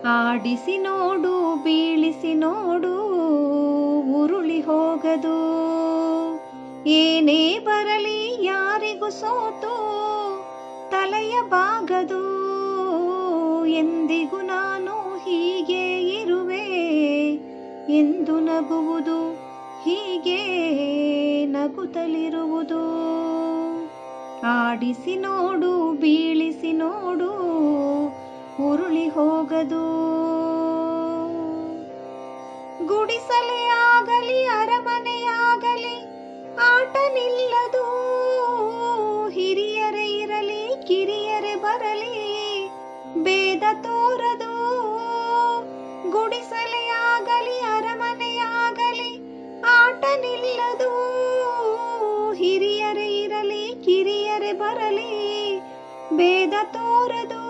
ಆಡಿಸಿ ನೋಡು ಬೀಳಿಸಿ ನೋಡು ಉರುಳಿ ಹೋಗದು. ಏನೇ ಬರಲಿ ಯಾರಿಗೂ ಸೋತು ತಲೆಯ ಬಾಗದು. ಎಂದಿಗೂ ನಾನು ಹೀಗೆ ಇರುವೆ ಎಂದು ನಗುವುದು, ಹೀಗೆ ನಗುತ್ತಲಿರುವುದು. ಆಡಿಸಿ ನೋಡು ಬೀಳಿಸಿ ನೋಡು ಉರುಳಿ ಹೋಗದು. ಗುಡಿಸಲೇ ಆಗಲಿ ಅರಮನೆಯಾಗಲಿ ಆಟ ನಿಲ್ಲದು. ಹಿರಿಯರೇ ಇರಲಿ ಕಿರಿಯರೇ ಬರಲಿ ಭೇದ ತೋರದು. ಗುಡಿಸಲೇ ಆಗಲಿ ಅರಮನೆಯಾಗಲಿ ಆಟ ನಿಲ್ಲದು. ಹಿರಿಯರೇ ಇರಲಿ ಕಿರಿಯರೇ ಬರಲಿ ಭೇದ ತೋರದು.